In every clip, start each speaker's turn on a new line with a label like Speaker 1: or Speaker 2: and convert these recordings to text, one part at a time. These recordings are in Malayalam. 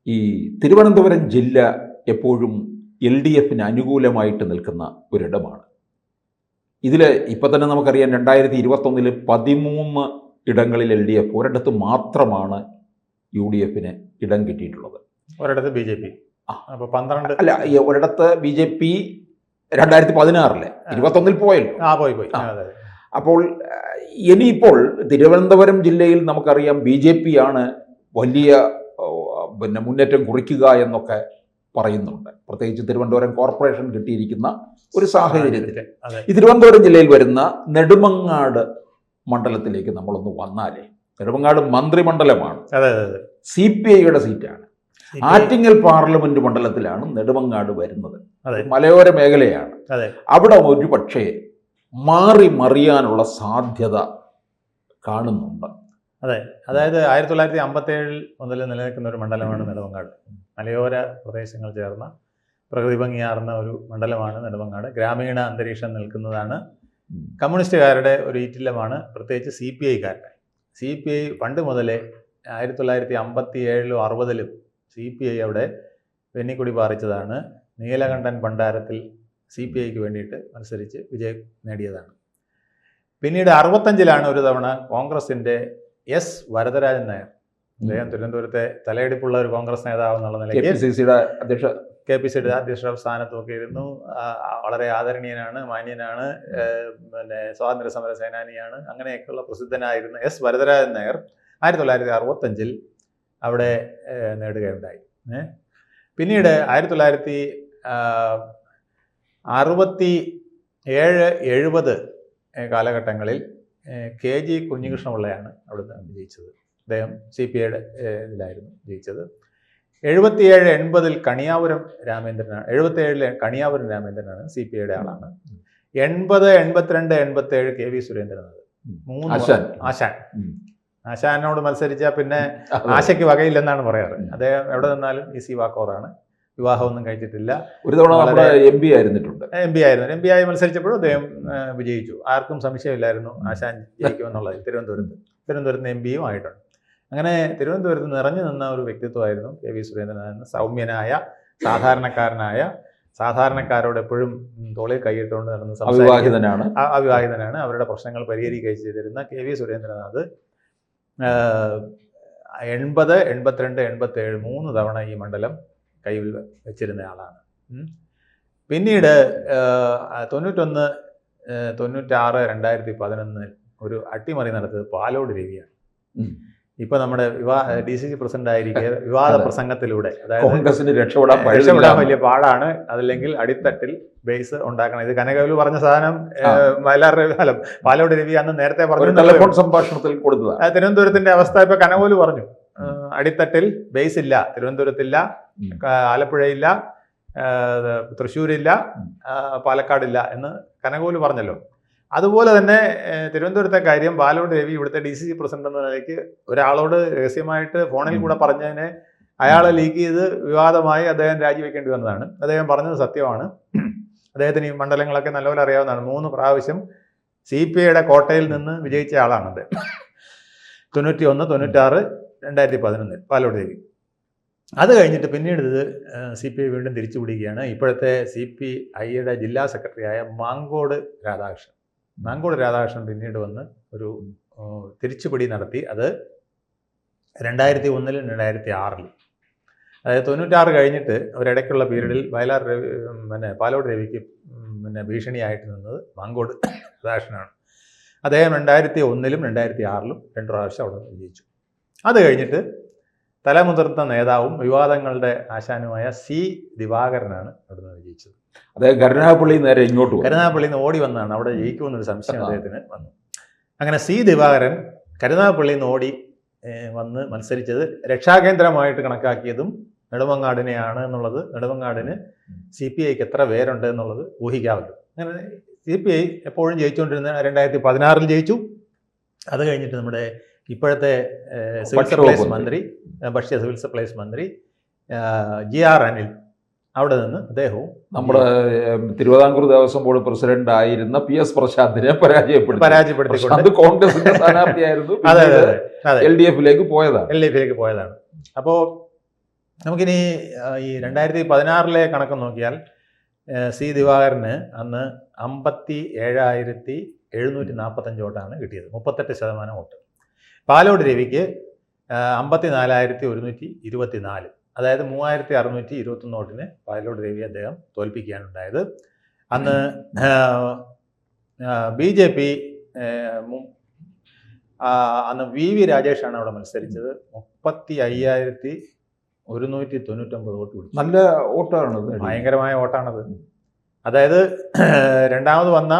Speaker 1: ഈ തിരുവനന്തപുരം ജില്ല എപ്പോഴും LDFന് അനുകൂലമായിട്ട് നിൽക്കുന്ന ഒരിടമാണ്. ഇതിൽ ഇപ്പം തന്നെ നമുക്കറിയാം 2021 13 ഇടങ്ങളിൽ LDF, ഒരിടത്ത് മാത്രമാണ് UDFന് ഇടം കിട്ടിയിട്ടുള്ളത്.
Speaker 2: ഒരിടത്ത് BJP. അപ്പോൾ 12
Speaker 1: അല്ല, ഒരിടത്ത് BJP 2016 21 പോയല്ലോ.
Speaker 2: പോയി.
Speaker 1: അപ്പോൾ ഇനിയിപ്പോൾ തിരുവനന്തപുരം ജില്ലയിൽ നമുക്കറിയാം BJP ആണ് വലിയ മുന്നേറ്റം കുറിക്കുക എന്നൊക്കെ പറയുന്നുണ്ട്. പ്രത്യേകിച്ച് തിരുവനന്തപുരം കോർപ്പറേഷൻ കിട്ടിയിരിക്കുന്ന ഒരു സാഹചര്യത്തിൽ ഈ തിരുവനന്തപുരം ജില്ലയിൽ വരുന്ന നെടുമങ്ങാട് മണ്ഡലത്തിലേക്ക് നമ്മളൊന്ന് വന്നാലേ, നെടുമങ്ങാട് മന്ത്രിമണ്ഡലമാണ്, CPIയുടെ സീറ്റാണ്. ആറ്റിങ്ങൽ പാർലമെന്റ് മണ്ഡലത്തിലാണ് നെടുമങ്ങാട് വരുന്നത്. മലയോര മേഖലയാണ്. അവിടെ ഒരു പക്ഷേ മാറി മറിയാനുള്ള സാധ്യത കാണുന്നുണ്ട്.
Speaker 2: അതായത് 1957 മുതൽ നിലനിൽക്കുന്ന ഒരു മണ്ഡലമാണ് നെടുമങ്ങാട്. മലയോര പ്രദേശങ്ങൾ ചേർന്ന പ്രകൃതി ഭംഗിയാർന്ന ഒരു മണ്ഡലമാണ് നെടുമങ്ങാട്. ഗ്രാമീണ അന്തരീക്ഷം നിൽക്കുന്നതാണ്. കമ്മ്യൂണിസ്റ്റുകാരുടെ ഒരു ഈറ്റില്ലമാണ്, പ്രത്യേകിച്ച് CPIക്കാരുടെ. CPI പണ്ട് മുതലേ 1957 60 CPI അവിടെ വെന്നിക്കൊടി പാറിച്ചതാണ്. നീലകണ്ഠൻ ഭണ്ഡാരത്തിൽ CPIക്ക് വേണ്ടിയിട്ട് മത്സരിച്ച് വിജയം നേടിയതാണ്. പിന്നീട് 65 ഒരു തവണ കോൺഗ്രസിൻ്റെ S വരദരാജൻ നായർ, അദ്ദേഹം തിരുവനന്തപുരത്തെ തലയെടുപ്പുള്ള ഒരു കോൺഗ്രസ് നേതാവ് എന്നുള്ള നിലയ്ക്ക് KPCയുടെ അധ്യക്ഷ സ്ഥാനത്തൊക്കെ ഇരുന്നു. വളരെ ആദരണീയനാണ്, മാന്യനാണ്, പിന്നെ സ്വാതന്ത്ര്യ സമര സേനാനിയാണ്. അങ്ങനെയൊക്കെയുള്ള പ്രസിദ്ധനായിരുന്ന S വരദരാജൻ നായർ 1965 അവിടെ നേടുകയുണ്ടായി. പിന്നീട് 1967-70 കാലഘട്ടങ്ങളിൽ KG കുഞ്ഞികൃഷ്ണപിള്ളയാണ് അവിടുന്ന് വിജയിച്ചത്. അദ്ദേഹം CPIയുടെ ഇതിലായിരുന്നു ജയിച്ചത്. 77-80 കണിയാപുരം രാമേന്ദ്രനാണ്. 77 കണിയാപുരം രാമേന്ദ്രനാണ് CPIയുടെ ആളാണ്. 80, 82, 87 KV സുരേന്ദ്രനാഥ്. ആശാനോട് മത്സരിച്ചാൽ പിന്നെ ആശയ്ക്ക് വകയില്ലെന്നാണ് പറയാറ്. അദ്ദേഹം എവിടെ നിന്നാലും ഈസി വാക്കോറാണ്. വിവാഹമൊന്നും കഴിച്ചിട്ടില്ല.
Speaker 1: ഒരു തവണ MP ആയിരുന്നിട്ടുണ്ട്.
Speaker 2: MP ആയി മത്സരിച്ചപ്പോഴും അദ്ദേഹം വിജയിച്ചു. ആർക്കും സംശയമില്ലായിരുന്നു ആശാൻ ജയിക്കുമെന്നുള്ളത്. തിരുവനന്തപുരത്ത് MPയും ആയിട്ടുണ്ട്. അങ്ങനെ തിരുവനന്തപുരത്ത് നിറഞ്ഞു നിന്ന ഒരു വ്യക്തിത്വമായിരുന്നു KV സുരേന്ദ്രനാഥൻ. സൗമ്യനായ, സാധാരണക്കാരനായ, സാധാരണക്കാരോട് എപ്പോഴും തോളിൽ കൈയിട്ടുകൊണ്ട് നടന്ന് അവിവാഹിതനാണ്. അവരുടെ പ്രശ്നങ്ങൾ പരിഹരിക്കുകയും ചെയ്തിരുന്ന KV സുരേന്ദ്രനാഥ് 80, 82, 87 3 തവണ ഈ മണ്ഡലം കയ്യിൽ വെച്ചിരുന്ന ആളാണ്. പിന്നീട് 91, 96, 2011 ഒരു അട്ടിമറി നടത്തിയത് പാലോട് രവിയാണ്. ഇപ്പൊ നമ്മുടെ DCC പ്രസിഡന്റ് ആയിരിക്കെ വിവാദ പ്രസംഗത്തിലൂടെ, അതായത്
Speaker 1: രക്ഷപ്പെടാൻ
Speaker 2: വലിയ പാടാണ്, അതല്ലെങ്കിൽ അടിത്തട്ടിൽ ബേസ് ഉണ്ടാക്കണം. ഇത് കനകവലു പറഞ്ഞ സാധനം പാലോട് രവി അന്ന് നേരത്തെ പറഞ്ഞു,
Speaker 1: ടെലിഫോൺ സംഭാഷണത്തിൽ കൊടുത്തതാണ്.
Speaker 2: തിരുവനന്തപുരത്തിന്റെ അവസ്ഥ ഇപ്പൊ കനകവലു പറഞ്ഞു. അടിത്തട്ടിൽ ബേസ് ഇല്ല, തിരുവനന്തപുരത്തില്ല, ആലപ്പുഴയില്ല, തൃശ്ശൂരില്ല, പാലക്കാടില്ല എന്ന് കനകവലു പറഞ്ഞല്ലോ. അതുപോലെ തന്നെ തിരുവനന്തപുരത്തെ കാര്യം പാലോട് രവി ഇവിടുത്തെ DCC പ്രസിഡന്റ് എന്ന നിലയ്ക്ക് ഒരാളോട് രഹസ്യമായിട്ട് ഫോണിൽ കൂടെ പറഞ്ഞതിനെ അയാളെ ലീക്ക് ചെയ്ത് വിവാദമായി അദ്ദേഹം രാജിവെക്കേണ്ടി വന്നതാണ്. അദ്ദേഹം പറഞ്ഞത് സത്യമാണ്. അദ്ദേഹത്തിന് ഈ മണ്ഡലങ്ങളൊക്കെ നല്ലപോലെ അറിയാവുന്നതാണ്. 3 പ്രാവശ്യം CPIയുടെ കോട്ടയിൽ നിന്ന് വിജയിച്ച ആളാണ് അദ്ദേഹം. 91, 96, 2011 പാലോട് രവി. അത് കഴിഞ്ഞിട്ട് പിന്നീട് ഇത് CPI വീണ്ടും തിരിച്ചു പിടിക്കുകയാണ്. ഇപ്പോഴത്തെ CPIയുടെ ജില്ലാ സെക്രട്ടറിയായ മാങ്കോട് രാധാകൃഷ്ണൻ പിന്നീട് വന്ന് ഒരു തിരിച്ചുപിടി നടത്തി. അത് 2001, 2006. അതായത് 96 കഴിഞ്ഞിട്ട് ഒരിടയ്ക്കുള്ള പീരീഡിൽ പാലോട് രവിക്ക് ഭീഷണിയായിട്ട് നിന്നത് മാങ്കോട് രാധാകൃഷ്ണനാണ്. അദ്ദേഹം 2001, 2006 2 പ്രാവശ്യം അവിടെ വിജയിച്ചു. അത് കഴിഞ്ഞിട്ട് തലമുതിർന്ന നേതാവും വിവാദങ്ങളുടെ ആശാനുമായ C ദിവാകരനാണ് അവിടുന്ന് വിജയിച്ചത്.
Speaker 1: അതായത് കരുനാഗപ്പള്ളി നേരെ ഇങ്ങോട്ട്
Speaker 2: കരുനാഗപ്പള്ളിയിൽ നിന്ന് ഓടി വന്നതാണ്. അവിടെ ജയിക്കുമെന്നൊരു സംശയം അദ്ദേഹത്തിന് വന്നു. അങ്ങനെ C ദിവാകരൻ കരുനാഗപ്പള്ളിയിൽ നിന്ന് ഓടി വന്ന് മത്സരിച്ചത് രക്ഷാകേന്ദ്രമായിട്ട് കണക്കാക്കിയതും നെടുമങ്ങാടിനെയാണ് എന്നുള്ളത്, നെടുമങ്ങാടിന് CPIക്ക് എത്ര പേരുണ്ട് എന്നുള്ളത് ഊഹിക്കാമല്ലോ. അങ്ങനെ CPI എപ്പോഴും ജയിച്ചുകൊണ്ടിരുന്ന 2016 ജയിച്ചു. അത് കഴിഞ്ഞിട്ട് നമ്മുടെ ഇപ്പോഴത്തെ സിവിൽ സപ്ലൈസ് മന്ത്രി, ഭക്ഷ്യ സിവിൽ സപ്ലൈസ് മന്ത്രി GR അനിൽ, അവിടെ നിന്ന് അദ്ദേഹവും
Speaker 1: നമ്മുടെ തിരുവിതാംകൂർ ദേവസ്വം ബോർഡ് പ്രസിഡന്റ് ആയിരുന്ന PS പ്രശാന്തിനെ പരാജയപ്പെടുത്തി കോൺഗ്രസിന്റെ സ്ഥാനാർത്ഥിയായിരുന്നു. LDFിലേക്ക് പോയതാണ്.
Speaker 2: അപ്പോൾ നമുക്കിനി ഈ 2016 കണക്ക് നോക്കിയാൽ സി ദിവാകരന് അന്ന് 57,745 വോട്ടാണ് കിട്ടിയത്, 38% വോട്ട്. പാലോട് രവിക്ക് 54,124, അതായത് 3,621 വോട്ടിന് പാലോട് രവി അദ്ദേഹം തോൽപ്പിക്കുകയാണ് ഉണ്ടായത്. അന്ന് BJP അന്ന് VV രാജേഷാണ് അവിടെ മത്സരിച്ചത്. 35,199 വോട്ട് പിടിച്ചു.
Speaker 1: നല്ല വോട്ടാണ്,
Speaker 2: ഭയങ്കരമായ വോട്ടാണത്. അതായത് രണ്ടാമത് വന്ന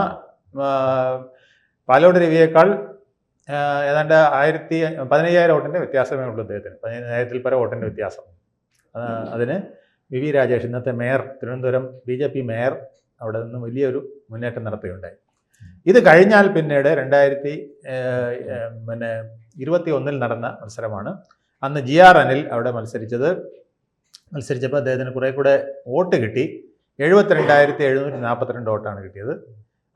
Speaker 2: പാലോട് രവിയേക്കാൾ ഏതാണ്ട് 15,000 വോട്ടിൻ്റെ വ്യത്യാസമേ ഉള്ളൂ അദ്ദേഹത്തിന്, 15,000-ൽ പരം വോട്ടിൻ്റെ വ്യത്യാസം. അതിന് VV രാജേഷ്, ഇന്നത്തെ മേയർ, തിരുവനന്തപുരം BJP മേയർ, അവിടെ നിന്ന് വലിയൊരു മുന്നേറ്റം നടത്തുകയുണ്ടായി. ഇത് കഴിഞ്ഞാൽ പിന്നീട് 2021 നടന്ന മത്സരമാണ്. അന്ന് GR അനിൽ അവിടെ മത്സരിച്ചപ്പോൾ അദ്ദേഹത്തിന് കുറേ കൂടെ വോട്ട് കിട്ടി. 72,742 വോട്ടാണ് കിട്ടിയത്.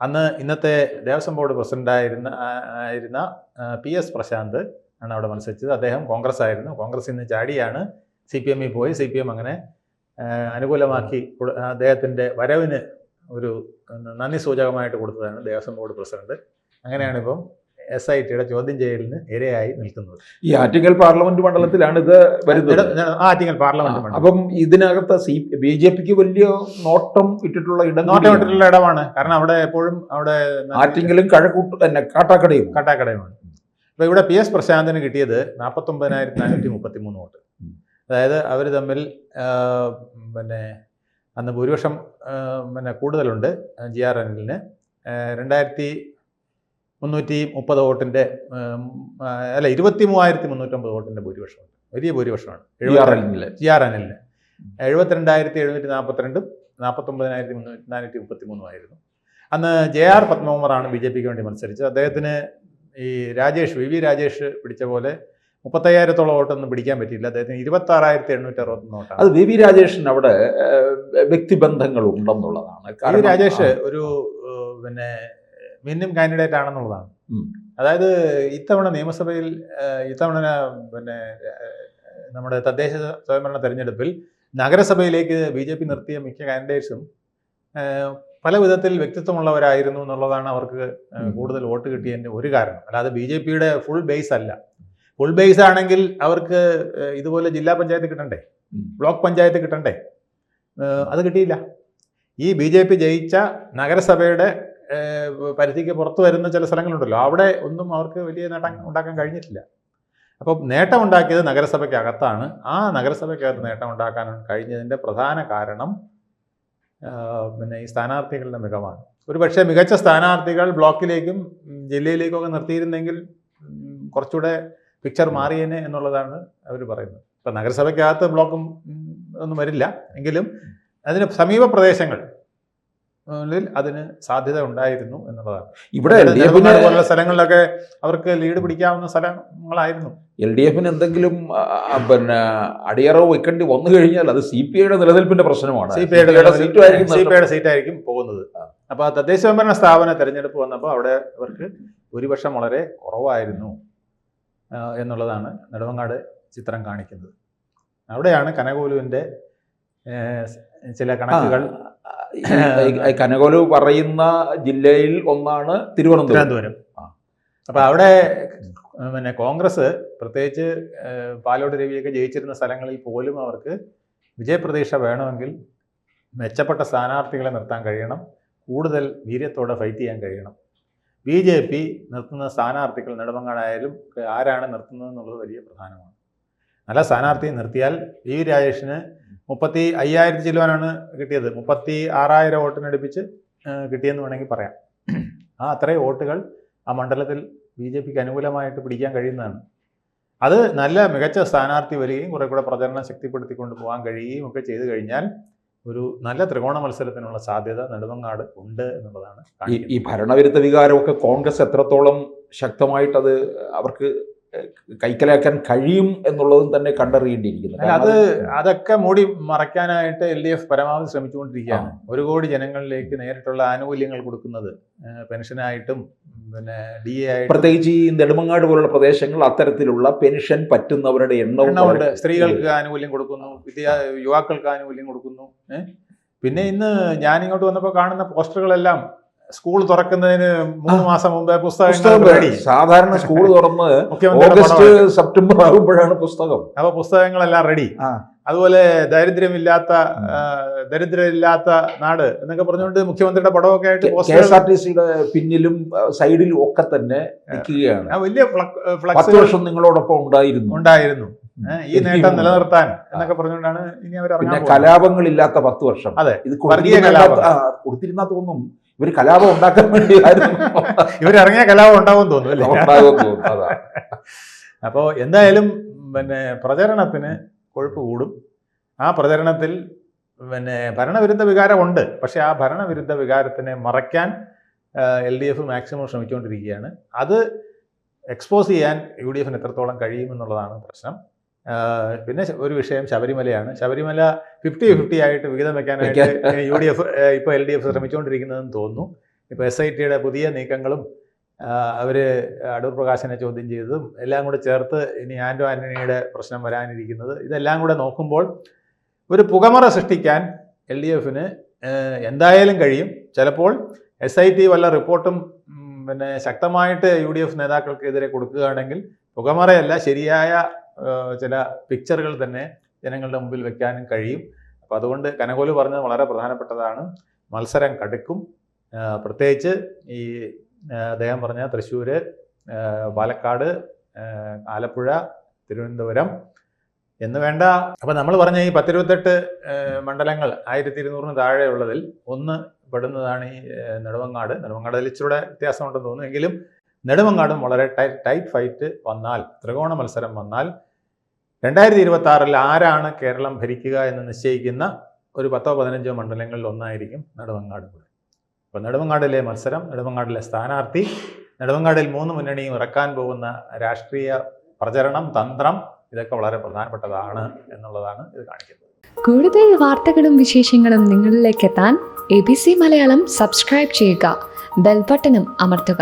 Speaker 2: അന്ന് ഇന്നത്തെ ദേവസ്വം ബോർഡ് പ്രസിഡൻ്റായിരുന്ന PS പ്രശാന്ത് ആണ് അവിടെ മത്സരിച്ചത്. അദ്ദേഹം കോൺഗ്രസ് ആയിരുന്നു. കോൺഗ്രസിൽ നിന്ന് ചാടിയാണ് CPM-ൽ പോയി. CPM അങ്ങനെ അനുകൂലമാക്കി അദ്ദേഹത്തിൻ്റെ വരവിന് ഒരു നന്ദി സൂചകമായിട്ട് കൊടുത്തതാണ് ദേവസ്വം ബോർഡ് പ്രസിഡന്റ്. അങ്ങനെയാണ് ഇപ്പം SITയുടെ ചോദ്യം ചെയ്യലിന് ഇരയായി നിൽക്കുന്നത്.
Speaker 1: ഈ ആറ്റിങ്ങൽ പാർലമെന്റ് മണ്ഡലത്തിലാണ് ഇത് വരുന്നത്.
Speaker 2: ആറ്റിങ്ങൽ പാർലമെന്റ് മണ്ഡലം.
Speaker 1: അപ്പം ഇതിനകത്ത് BJPക്ക് വലിയ നോട്ടം ഇട്ടിട്ടുള്ള
Speaker 2: ഇടമാണ്. കാരണം അവിടെ എപ്പോഴും അവിടെ
Speaker 1: ആറ്റിങ്ങലും കാട്ടാക്കടയുമാണ്.
Speaker 2: അപ്പൊ ഇവിടെ PS പ്രശാന്തിന് കിട്ടിയത് 49,433 വോട്ട്. അതായത് അവർ തമ്മിൽ അന്ന് ഭൂരിപക്ഷം കൂടുതലുണ്ട്. GR അനിലിന് 2,330 വോട്ടിൻ്റെ 23,350 വോട്ടിൻ്റെ ഭൂരിപക്ഷമുണ്ട്. വലിയ ഭൂരിപക്ഷമാണ് GR അനിലിന്. 72,742 49,433 ആയിരുന്നു. അന്ന് JR പത്മകുമാറാണ് BJPക്ക് വേണ്ടി മത്സരിച്ചത്. അദ്ദേഹത്തിന് ഈ VV രാജേഷ് പിടിച്ച പോലെ 35,000-ഓളം വോട്ടൊന്നും പിടിക്കാൻ പറ്റിയില്ല. അദ്ദേഹത്തിന് 26,861 വോട്ടാണ്.
Speaker 1: അത് VV രാജേഷിന് അവിടെ വ്യക്തിബന്ധങ്ങൾ ഉണ്ടെന്നുള്ളതാണ്.
Speaker 2: VV രാജേഷ് ഒരു മിന്നും കാൻഡിഡേറ്റ് ആണെന്നുള്ളതാണ്. അതായത് ഇത്തവണ നിയമസഭയിൽ നമ്മുടെ തദ്ദേശ സ്വയംഭരണ തെരഞ്ഞെടുപ്പിൽ നഗരസഭയിലേക്ക് BJP നിർത്തിയ മിക്ക കാൻഡിഡേറ്റ്സും പല വിധത്തിൽ വ്യക്തിത്വമുള്ളവരായിരുന്നു എന്നുള്ളതാണ് അവർക്ക് കൂടുതൽ വോട്ട് കിട്ടിയതിൻ്റെ ഒരു കാരണം. അല്ലാതെ BJPയുടെ ഫുൾ ബേസ് അല്ല. ഫുൾ ബേസ് ആണെങ്കിൽ അവർക്ക് ഇതുപോലെ ജില്ലാ പഞ്ചായത്ത് കിട്ടണ്ടേ, ബ്ലോക്ക് പഞ്ചായത്ത് കിട്ടണ്ടേ? അത് കിട്ടിയില്ല. ഈ BJP ജയിച്ച നഗരസഭയുടെ പരിധിക്ക് പുറത്തു വരുന്ന ചില സ്ഥലങ്ങളുണ്ടല്ലോ, അവിടെ ഒന്നും അവർക്ക് വലിയ നേട്ടം ഉണ്ടാക്കാൻ കഴിഞ്ഞിട്ടില്ല. അപ്പോൾ നേട്ടം ഉണ്ടാക്കിയത് നഗരസഭയ്ക്കകത്താണ്. ആ നഗരസഭയ്ക്കകത്ത് നേട്ടം ഉണ്ടാക്കാൻ കഴിഞ്ഞതിൻ്റെ പ്രധാന കാരണം ഈ സ്ഥാനാർത്ഥികളുടെ മികവാണ്. ഒരു പക്ഷേ മികച്ച സ്ഥാനാർത്ഥികൾ ബ്ലോക്കിലേക്കും ജില്ലയിലേക്കും ഒക്കെ നിർത്തിയിരുന്നെങ്കിൽ കുറച്ചുകൂടെ പിക്ചർ മാറിയേനെ എന്നുള്ളതാണ് അവർ പറയുന്നത്. ഇപ്പം നഗരസഭയ്ക്കകത്ത് ബ്ലോക്കും ഒന്നും വരില്ല എങ്കിലും അതിന് സമീപ പ്രദേശങ്ങൾ അതിന് സാധ്യത ഉണ്ടായിരുന്നു എന്നുള്ളതാണ്.
Speaker 1: ഇവിടെ
Speaker 2: പോലുള്ള സ്ഥലങ്ങളിലൊക്കെ അവർക്ക് ലീഡ് പിടിക്കാവുന്ന സ്ഥലങ്ങളായിരുന്നു.
Speaker 1: LDFന് എന്തെങ്കിലും അടിയറവ് വെക്കേണ്ടി വന്നു കഴിഞ്ഞാൽ അത് CPIയുടെ നിലനിൽപ്പിന്റെ പ്രശ്നമാണ്.
Speaker 2: CPIയുടെ സീറ്റായിരിക്കും പോകുന്നത്. അപ്പോൾ തദ്ദേശ സ്വയംഭരണ സ്ഥാപന തെരഞ്ഞെടുപ്പ് വന്നപ്പോൾ അവിടെ അവർക്ക് ഭൂരിപക്ഷം വളരെ കുറവായിരുന്നു എന്നുള്ളതാണ് നെടുമങ്ങാട് ചിത്രം കാണിക്കുന്നത്. അവിടെയാണ് കനകോലുവിൻ്റെ ചില കണക്കുകൾ.
Speaker 1: കനകോലു പറയുന്ന ജില്ലയിൽ ഒന്നാണ് തിരുവനന്തപുരം.
Speaker 2: അപ്പോൾ അവിടെ കോൺഗ്രസ് പ്രത്യേകിച്ച് പാലോട് രവിയൊക്കെ ജയിച്ചിരുന്ന സ്ഥലങ്ങളിൽ പോലും അവർക്ക് വിജയപ്രതീക്ഷ വേണമെങ്കിൽ മെച്ചപ്പെട്ട സ്ഥാനാർത്ഥികളെ നിർത്താൻ കഴിയണം, കൂടുതൽ വീര്യത്തോടെ ഫൈറ്റ് ചെയ്യാൻ കഴിയണം. BJP നിർത്തുന്ന സ്ഥാനാർത്ഥികൾ നെടുമങ്ങാടായാലും ആരാണ് നിർത്തുന്നത് എന്നുള്ളത് വലിയ പ്രധാനമാണ്. നല്ല സ്ഥാനാർത്ഥിയെ നിർത്തിയാൽ VV രാജേഷിന് 35,000 ചിലവാനാണ് കിട്ടിയത്. 36,000 വോട്ടിനടുപ്പിച്ച് കിട്ടിയെന്ന് വേണമെങ്കിൽ പറയാം. അത്രയും വോട്ടുകൾ ആ മണ്ഡലത്തിൽ BJPക്ക് അനുകൂലമായിട്ട് പിടിക്കാൻ കഴിയുന്നതാണ്. അത് നല്ല മികച്ച സ്ഥാനാർത്ഥി വരികയും കുറെ കൂടെ പ്രചരണം ശക്തിപ്പെടുത്തിക്കൊണ്ട് പോകാൻ കഴിയുകയും ഒക്കെ ചെയ്തു കഴിഞ്ഞാൽ ഒരു നല്ല ത്രികോണ മത്സരത്തിനുള്ള സാധ്യത നെടുമങ്ങാട് ഉണ്ട് എന്നുള്ളതാണ്.
Speaker 1: ഈ ഭരണവിരുദ്ധ വികാരമൊക്കെ കോൺഗ്രസ് എത്രത്തോളം ശക്തമായിട്ട് അത് അവർക്ക് കൈക്കലാക്കാൻ കഴിയും എന്നുള്ളതും തന്നെ കണ്ടറിയേണ്ടിയിരിക്കുന്നു.
Speaker 2: അതൊക്കെ മൂടി മറയ്ക്കാനായിട്ട് LDF പരമാവധി ശ്രമിച്ചുകൊണ്ടിരിക്കുകയാണ്. 1 കോടി ജനങ്ങളിലേക്ക് നേരിട്ടുള്ള ആനുകൂല്യങ്ങൾ കൊടുക്കുന്നത്, പെൻഷനായിട്ടും പിന്നെ DA ആയിട്ടും,
Speaker 1: പ്രത്യേകിച്ച് ഈ നെടുമങ്ങാട് പോലുള്ള പ്രദേശങ്ങൾ അത്തരത്തിലുള്ള പെൻഷൻ പറ്റുന്നവരുടെ എണ്ണമുണ്ട്.
Speaker 2: സ്ത്രീകൾക്ക് ആനുകൂല്യം കൊടുക്കുന്നു, യുവാക്കൾക്ക് ആനുകൂല്യം കൊടുക്കുന്നു. പിന്നെ ഇന്ന് ഞാനിങ്ങോട്ട് വന്നപ്പോൾ കാണുന്ന പോസ്റ്ററുകളെല്ലാം സ്കൂൾ തുറക്കുന്നതിന് 3 മാസം മുമ്പേ പുസ്തകങ്ങൾ റെഡി.
Speaker 1: സാധാരണ സ്കൂൾ തുറന്ന് ഓഗസ്റ്റ് സെപ്റ്റംബർ ആകുമ്പോഴാണ് പുസ്തകം.
Speaker 2: അപ്പൊ പുസ്തകങ്ങളെല്ലാം റെഡി. അതുപോലെ ദരിദ്രമില്ലാത്ത നാട് എന്നൊക്കെ പറഞ്ഞുകൊണ്ട് മുഖ്യമന്ത്രിയുടെ പടമൊക്കെ ആയിട്ട്
Speaker 1: KSRTCയുടെ പിന്നിലും സൈഡിലും ഒക്കെ തന്നെ നിൽക്കുകയാണ്.
Speaker 2: വലിയ
Speaker 1: 10 വർഷം നിങ്ങളോടൊപ്പം ഉണ്ടായിരുന്നു.
Speaker 2: ഈ നേട്ടം നിലനിർത്താൻ എന്നൊക്കെ പറഞ്ഞുകൊണ്ടാണ് ഇനി അവർ
Speaker 1: പിന്നെ കലാപങ്ങളില്ലാത്ത 10 വർഷം.
Speaker 2: അതെ,
Speaker 1: ഇത് കൊടുത്തിരുന്നാ തോന്നും ഇവർ കലാപം ഉണ്ടാക്കാൻ വേണ്ടിയായിരുന്നു.
Speaker 2: ഇവരിറങ്ങിയ കലാപം ഉണ്ടാവും തോന്നുന്നു. അപ്പോൾ എന്തായാലും പിന്നെ പ്രചരണത്തിന് കൊഴുപ്പ് കൂടും. ആ പ്രചരണത്തിൽ പിന്നെ ഭരണവിരുദ്ധ വികാരമുണ്ട്. പക്ഷെ ആ ഭരണവിരുദ്ധ വികാരത്തിനെ മറയ്ക്കാൻ LDF മാക്സിമം ശ്രമിച്ചുകൊണ്ടിരിക്കുകയാണ്. അത് എക്സ്പോസ് ചെയ്യാൻ UDFന് എത്രത്തോളം കഴിയുമെന്നുള്ളതാണ് പ്രശ്നം. പിന്നെ ഒരു വിഷയം ശബരിമലയാണ്. ശബരിമല 50-50 ആയിട്ട് വിഹിതം വെക്കാനായിട്ട് UDF ഇപ്പോൾ LDF ശ്രമിച്ചുകൊണ്ടിരിക്കുന്നതെന്ന് തോന്നുന്നു. ഇപ്പോൾ SITയുടെ പുതിയ നീക്കങ്ങളും അവർ അടൂർ പ്രകാശിനെ ചോദ്യം ചെയ്തതും എല്ലാം കൂടെ ചേർത്ത് ഇനി ആൻ്റോ ആൻ്റണിയുടെ പ്രശ്നം വരാനിരിക്കുന്നത്, ഇതെല്ലാം കൂടെ നോക്കുമ്പോൾ ഒരു പുകമറ സൃഷ്ടിക്കാൻ LDFന് എന്തായാലും കഴിയും. ചിലപ്പോൾ SIT വല്ല റിപ്പോർട്ടും പിന്നെ ശക്തമായിട്ട് UDF നേതാക്കൾക്കെതിരെ കൊടുക്കുകയാണെങ്കിൽ പുകമറയല്ല, ശരിയായ ചില പിക്ചറുകൾ തന്നെ ജനങ്ങളുടെ മുമ്പിൽ വെക്കാനും കഴിയും. അപ്പോൾ അതുകൊണ്ട് കനകോലു പറഞ്ഞത് വളരെ പ്രധാനപ്പെട്ടതാണ്. മത്സരം കടുക്കും. പ്രത്യേകിച്ച് ഈ അദ്ദേഹം പറഞ്ഞ തൃശ്ശൂർ, പാലക്കാട്, ആലപ്പുഴ, തിരുവനന്തപുരം എന്ന് വേണ്ട. അപ്പോൾ നമ്മൾ പറഞ്ഞ ഈ 10-28 മണ്ഡലങ്ങൾ 1200 താഴെയുള്ളതിൽ ഒന്ന് പെടുന്നതാണ് ഈ നെടുമങ്ങാട്. നെടുമങ്ങാടിൽ ഇച്ചിരൂടെ വ്യത്യാസമുണ്ടെന്ന് തോന്നുന്നു. എങ്കിലും നെടുമങ്ങാടും വളരെ ടൈറ്റ് ഫൈറ്റ് വന്നാൽ, ത്രികോണ മത്സരം വന്നാൽ 2026 ആരാണ് കേരളം ഭരിക്കുക എന്ന് നിശ്ചയിക്കുന്ന ഒരു 10-15 മണ്ഡലങ്ങളിൽ ഒന്നായിരിക്കും നെടുമങ്ങാട്. അപ്പോൾ നെടുമങ്ങാടിലെ മത്സരം, നെടുമങ്ങാടിലെ സ്ഥാനാർത്ഥി, നെടുമങ്ങാടിൽ 3 മുന്നണിയും ഇറക്കാൻ പോകുന്ന രാഷ്ട്രീയ പ്രചരണം, തന്ത്രം, ഇതൊക്കെ വളരെ പ്രധാനപ്പെട്ടതാണ് എന്നുള്ളതാണ് ഇത് കാണിക്കുന്നത്.
Speaker 3: കൂടുതൽ വാർത്തകളും വിശേഷങ്ങളും നിങ്ങളിലേക്ക് എത്താൻ ABC മലയാളം സബ്സ്ക്രൈബ് ചെയ്യുക, ബെൽ ബട്ടണും അമർത്തുക.